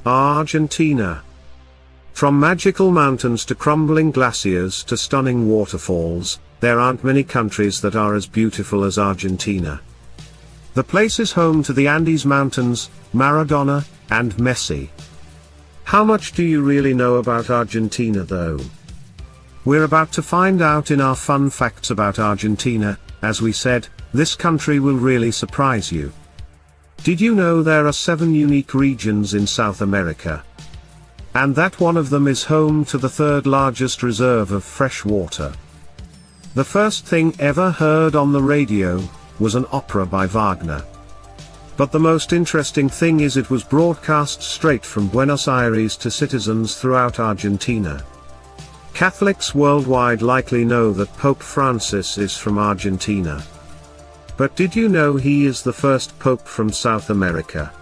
Argentina. From magical mountains to crumbling glaciers to stunning waterfalls, there aren't many countries that are as beautiful as Argentina. The place is home to the Andes Mountains, Maradona, and Messi. How much do you really know about Argentina though? We're about to find out in our fun facts about Argentina. As we said, this country will really surprise you. Did you know there are 7 unique regions in South America? And that one of them is home to the 3rd largest reserve of fresh water. The first thing ever heard on the radio was an opera by Wagner. But the most interesting thing is it was broadcast straight from Buenos Aires to citizens throughout Argentina. Catholics worldwide likely know that Pope Francis is from Argentina. But did you know he is the first pope from South America?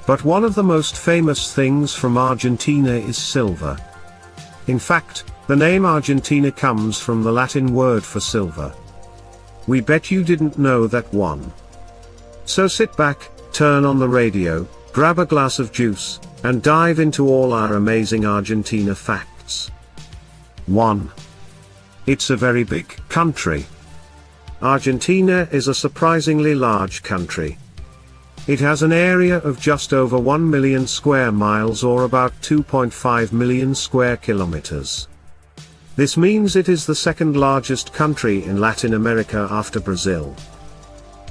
But one of the most famous things from Argentina is silver. In fact, the name Argentina comes from the Latin word for silver. We bet you didn't know that one. So sit back, turn on the radio, grab a glass of juice, and dive into all our amazing Argentina facts. 1. It's a very big country. Argentina is a surprisingly large country. It has an area of just over 1 million square miles or about 2.5 million square kilometers. This means it is the 2nd largest country in Latin America after Brazil.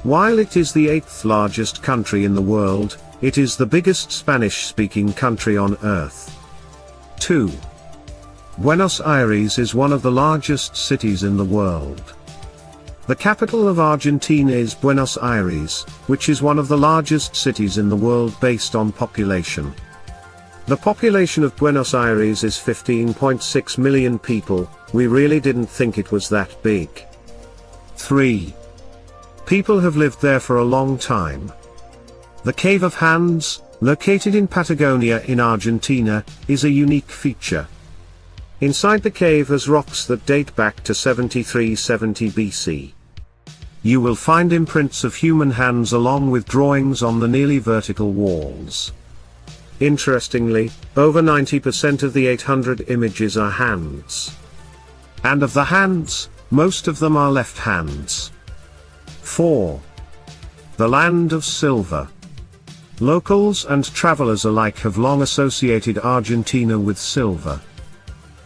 While it is the 8th largest country in the world, it is the biggest Spanish-speaking country on Earth. 2. Buenos Aires is one of the largest cities in the world. The capital of Argentina is Buenos Aires, which is one of the largest cities in the world based on population. The population of Buenos Aires is 15.6 million people. We really didn't think it was that big. 3. People have lived there for a long time. The Cave of Hands, located in Patagonia in Argentina, is a unique feature. Inside the cave is rocks that date back to 7370 BC. You will find imprints of human hands along with drawings on the nearly vertical walls. Interestingly, over 90% of the 800 images are hands. And of the hands, most of them are left hands. 4. The land of silver. Locals and travelers alike have long associated Argentina with silver.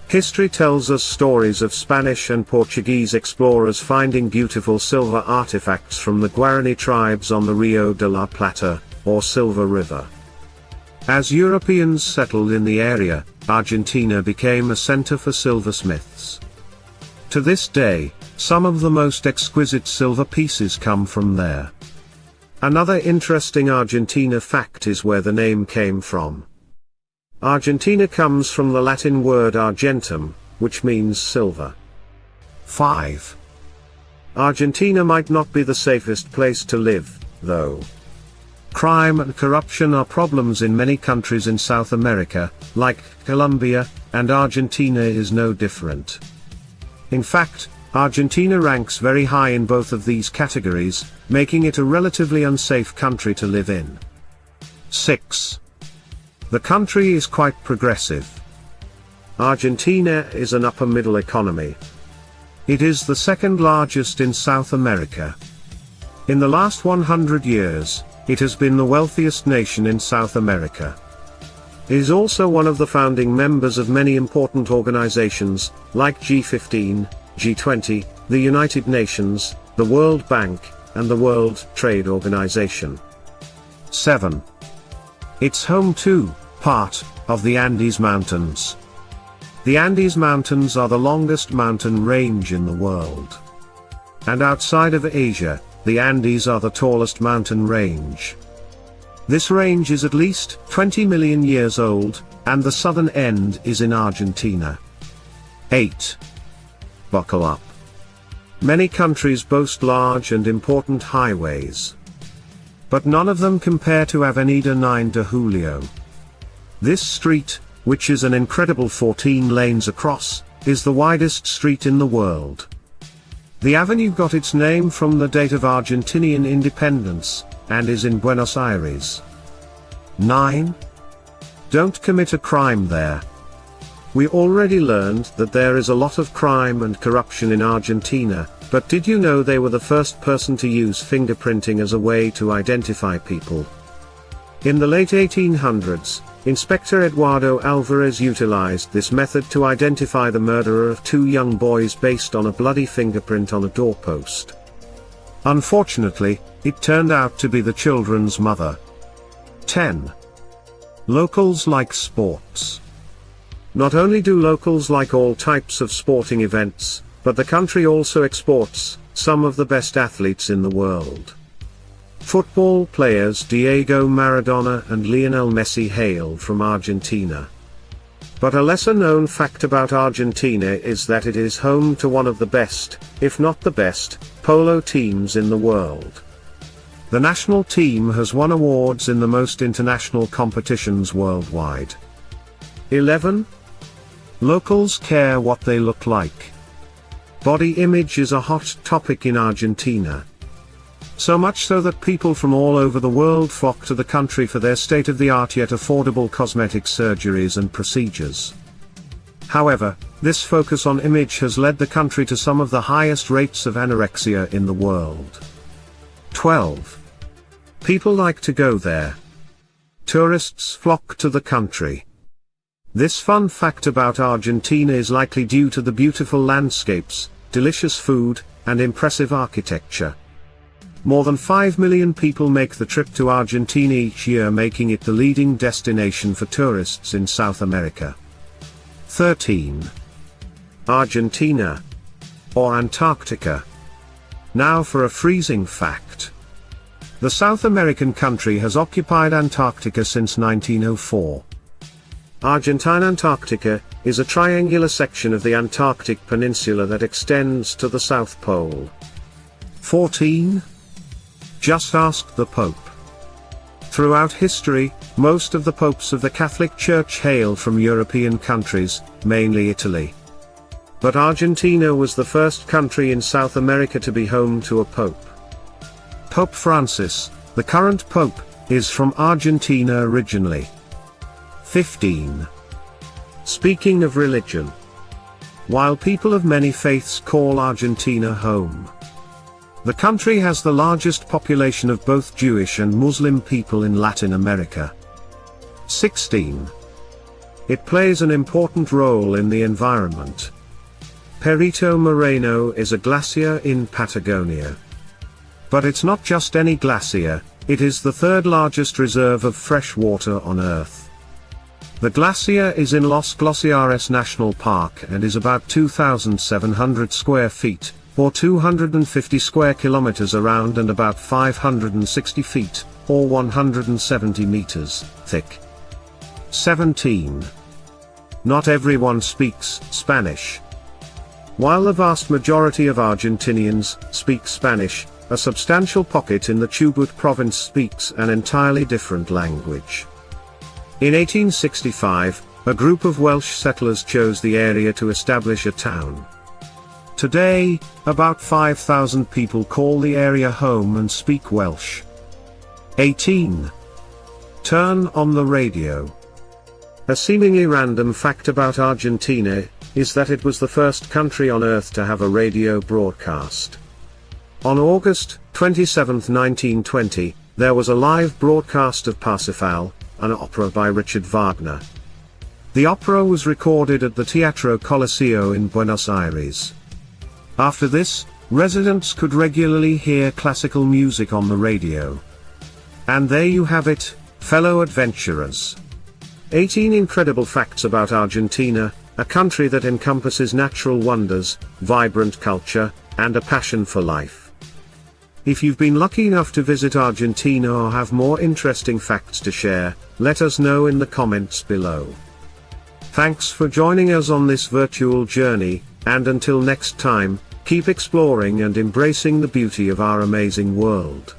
History tells us stories of Spanish and Portuguese explorers finding beautiful silver artifacts from the Guarani tribes on the Rio de la Plata, or Silver River. As Europeans settled in the area, Argentina became a center for silversmiths. To this day, some of the most exquisite silver pieces come from there. Another interesting Argentina fact is where the name came from. Argentina comes from the Latin word argentum, which means silver. 5. Argentina might not be the safest place to live, though. Crime and corruption are problems in many countries in South America, like Colombia, and Argentina is no different. In fact, Argentina ranks very high in both of these categories, making it a relatively unsafe country to live in. 6. The country is quite progressive. Argentina is an upper-middle economy. It is the 2nd largest in South America. In the last 100 years, it has been the wealthiest nation in South America. It is also one of the founding members of many important organizations, like G15, G20, the United Nations, the World Bank, and the World Trade Organization. 7. It's home to part of the Andes Mountains. The Andes Mountains are the longest mountain range in the world. And outside of Asia, the Andes are the tallest mountain range. This range is at least 20 million years old, and the southern end is in Argentina. 8. Buckle up. Many countries boast large and important highways. But none of them compare to Avenida 9 de Julio. This street, which is an incredible 14 lanes across, is the widest street in the world. The avenue got its name from the date of Argentinian independence, and is in Buenos Aires. 9. Don't commit a crime there. We already learned that there is a lot of crime and corruption in Argentina, but did you know they were the first person to use fingerprinting as a way to identify people? In the late 1800s, Inspector Eduardo Alvarez utilized this method to identify the murderer of two young boys based on a bloody fingerprint on a doorpost. Unfortunately, it turned out to be the children's mother. 10. Locals like sports. Not only do locals like all types of sporting events, but the country also exports some of the best athletes in the world. Football players Diego Maradona and Lionel Messi hail from Argentina. But a lesser-known fact about Argentina is that it is home to one of the best, if not the best, polo teams in the world. The national team has won awards in the most international competitions worldwide. 11. Locals care what they look like. Body image is a hot topic in Argentina. So much so that people from all over the world flock to the country for their state-of-the-art yet affordable cosmetic surgeries and procedures. However, this focus on image has led the country to some of the highest rates of anorexia in the world. 12. People like to go there. Tourists flock to the country. This fun fact about Argentina is likely due to the beautiful landscapes, delicious food, and impressive architecture. More than 5 million people make the trip to Argentina each year, making it the leading destination for tourists in South America. 13. Argentina. Or Antarctica. Now for a freezing fact. The South American country has occupied Antarctica since 1904. Argentine Antarctica is a triangular section of the Antarctic Peninsula that extends to the South Pole. 14. Just ask the Pope. Throughout history, most of the popes of the Catholic Church hail from European countries, mainly Italy. But Argentina was the first country in South America to be home to a pope. Pope Francis, the current pope, is from Argentina originally. 15. Speaking of religion. While people of many faiths call Argentina home, the country has the largest population of both Jewish and Muslim people in Latin America. 16. It plays an important role in the environment. Perito Moreno is a glacier in Patagonia. But it's not just any glacier, it is the third largest reserve of fresh water on Earth. The glacier is in Los Glaciares National Park and is about 2,700 square feet, or 250 square kilometers around, and about 560 feet, or 170 meters, thick. 17. Not everyone speaks Spanish. While the vast majority of Argentinians speak Spanish, a substantial pocket in the Chubut province speaks an entirely different language. In 1865, a group of Welsh settlers chose the area to establish a town. Today, about 5,000 people call the area home and speak Welsh. 18. Turn on the radio. A seemingly random fact about Argentina is that it was the first country on Earth to have a radio broadcast. On August 27, 1920, there was a live broadcast of Parsifal, an opera by Richard Wagner. The opera was recorded at the Teatro Coliseo in Buenos Aires. After this, residents could regularly hear classical music on the radio. And there you have it, fellow adventurers. 18 incredible facts about Argentina, a country that encompasses natural wonders, vibrant culture, and a passion for life. If you've been lucky enough to visit Argentina or have more interesting facts to share, let us know in the comments below. Thanks for joining us on this virtual journey, and until next time, keep exploring and embracing the beauty of our amazing world.